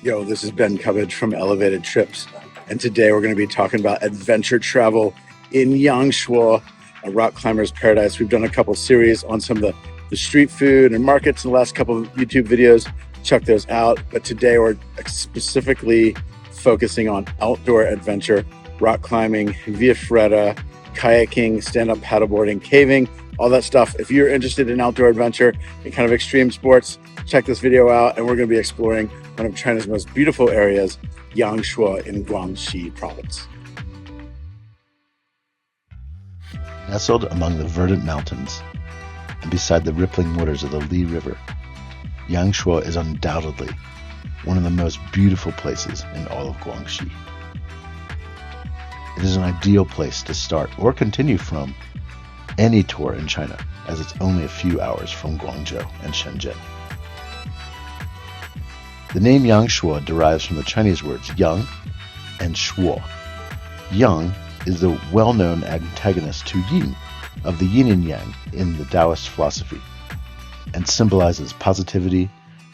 Yo, this is Ben Cubbage from Elevated Trips, and today we're going to be talking about adventure travel in Yangshuo, a rock climber's paradise. We've done a couple series on some of the street food and markets in the last couple of YouTube videos. Check those out. But today we're specifically focusing on outdoor adventure, rock climbing, via ferrata, kayaking, stand-up paddleboarding, caving, all that stuff. If you're interested in outdoor adventure and kind of extreme sports, check this video out, and we're going to be exploring one of China's most beautiful areas, Yangshuo in Guangxi Province. Nestled among the verdant mountains and beside the rippling waters of the Li River, Yangshuo is undoubtedly one of the most beautiful places in all of Guangxi. It is an ideal place to start or continue from any tour in China, as it's only a few hours from Guangzhou and Shenzhen. The name Yangshuo derives from the Chinese words yang and shuo. Yang is the well-known antagonist to yin of the yin and yang in the Taoist philosophy, and symbolizes positivity,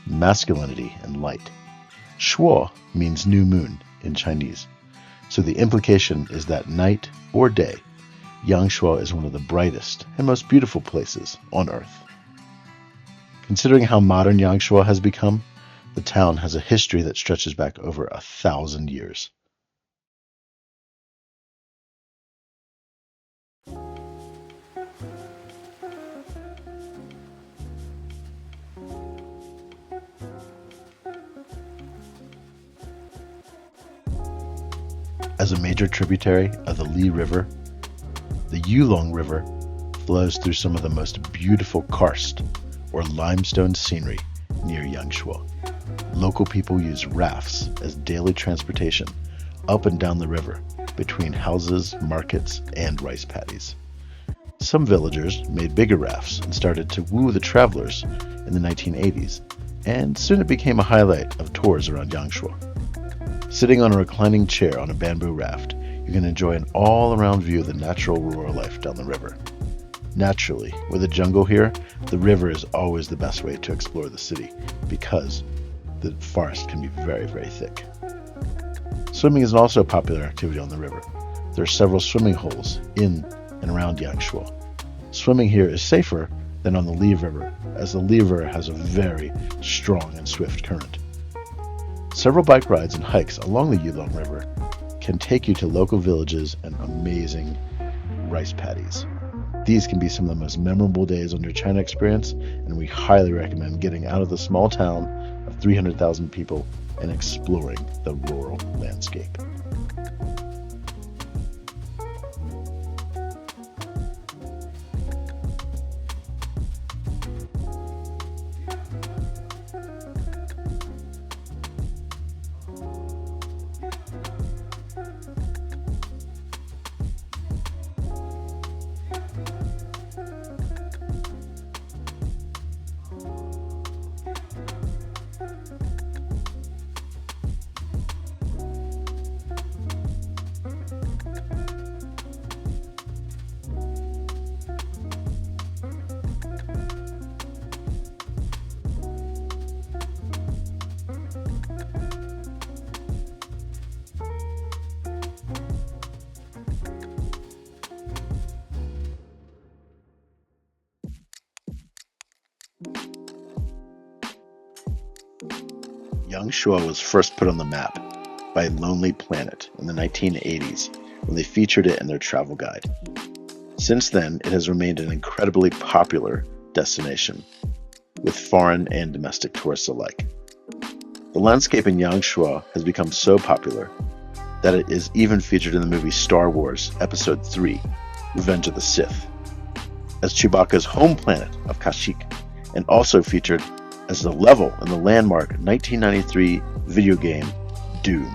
masculinity, and light. Shuo means new moon in Chinese, so the implication is that night or day, Yangshuo is one of the brightest and most beautiful places on Earth. Considering how modern Yangshuo has become, the town has a history that stretches back over 1,000 years. As a major tributary of the Li River, the Yulong River flows through some of the most beautiful karst, or limestone scenery, near Yangshuo. Local people use rafts as daily transportation up and down the river between houses, markets, and rice paddies. Some villagers made bigger rafts and started to woo the travelers in the 1980s, and soon it became a highlight of tours around Yangshuo. Sitting on a reclining chair on a bamboo raft, you can enjoy an all-around view of the natural rural life down the river. Naturally, with a jungle here, the river is always the best way to explore the city because the forest can be very, very thick. Swimming is also a popular activity on the river. There are several swimming holes in and around Yangshuo. Swimming here is safer than on the Li River, as the Li River has a very strong and swift current. Several bike rides and hikes along the Yulong River can take you to local villages and amazing rice paddies. These can be some of the most memorable days on your China experience, and we highly recommend getting out of the small town of 300,000 people and exploring the rural landscape. Yangshuo was first put on the map by Lonely Planet in the 1980s when they featured it in their travel guide. Since then, it has remained an incredibly popular destination with foreign and domestic tourists alike. The landscape in Yangshuo has become so popular that it is even featured in the movie Star Wars Episode 3, Revenge of the Sith, as Chewbacca's home planet of Kashyyyk, and also featured as the level in the landmark 1993 video game Doom.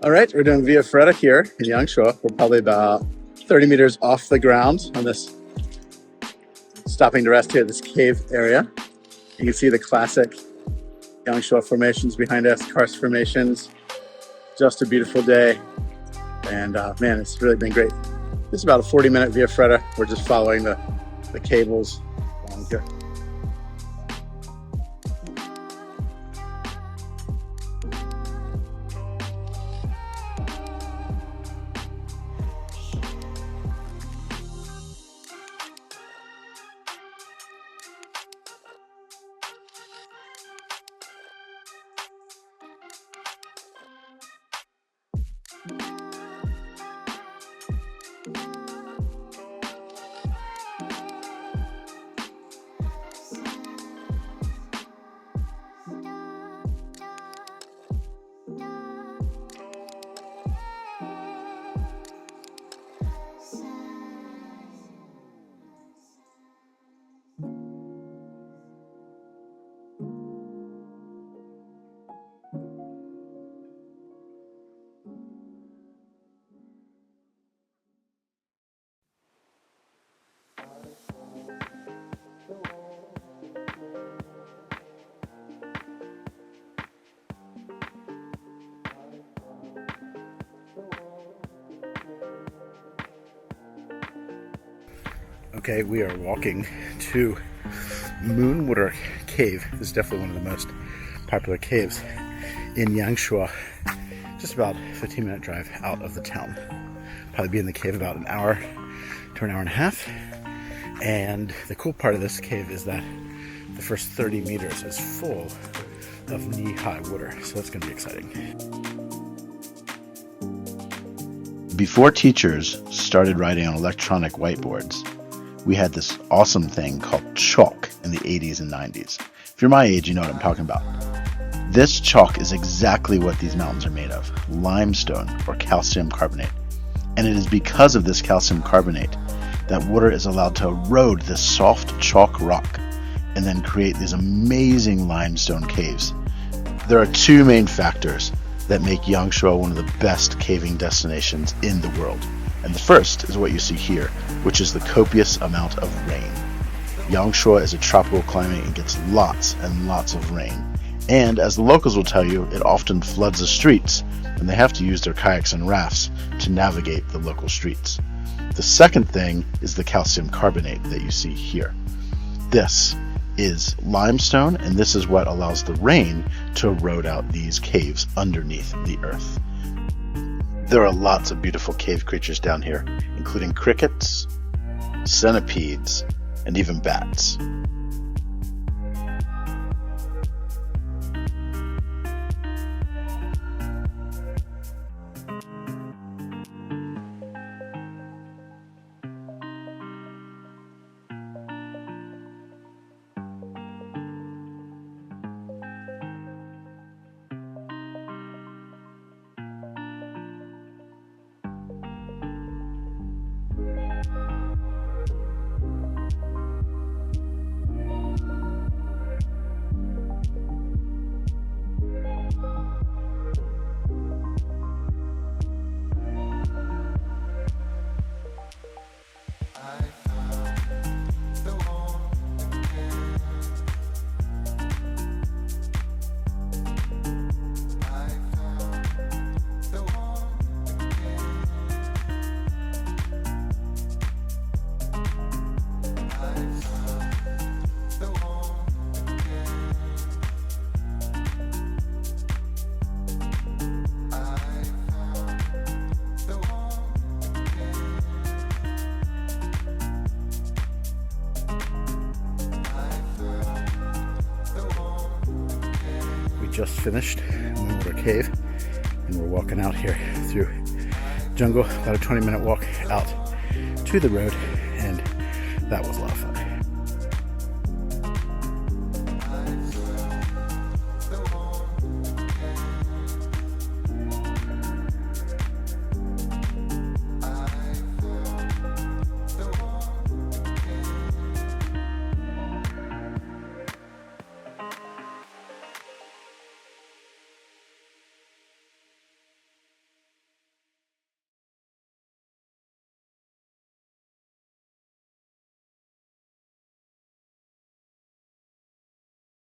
All right, we're doing via ferrata here in Yangshuo. We're probably about 30 meters off the ground on this, stopping to rest here at this cave area. You can see the classic Yangshuo formations behind us, karst formations. Just a beautiful day. And man, it's really been great It's about a 40-minute via ferrata. We're just following the cables along here. Okay, we are walking to Moonwater Cave. This is definitely one of the most popular caves in Yangshuo. Just about a 15-minute drive out of the town. Probably be in the cave about an hour to an hour and a half. And the cool part of this cave is that the first 30 meters is full of knee-high water, so that's going to be exciting. Before teachers started writing on electronic whiteboards, we had this awesome thing called chalk in the 80s and 90s. If you're my age, you know what I'm talking about. This chalk is exactly what these mountains are made of, limestone or calcium carbonate. And it is because of this calcium carbonate that water is allowed to erode this soft chalk rock and then create these amazing limestone caves. There are two main factors that make Yangshuo one of the best caving destinations in the world. And the first is what you see here, which is the copious amount of rain. Yangshuo is a tropical climate and gets lots and lots of rain. And as the locals will tell you, it often floods the streets, and they have to use their kayaks and rafts to navigate the local streets. The second thing is the calcium carbonate that you see here. This is limestone, and this is what allows the rain to erode out these caves underneath the earth. There are lots of beautiful cave creatures down here, including crickets, centipedes, and even bats. Just finished Moonwater Cave, and we're walking out here through jungle, about a 20-minute walk out to the road, and that was a lot of fun.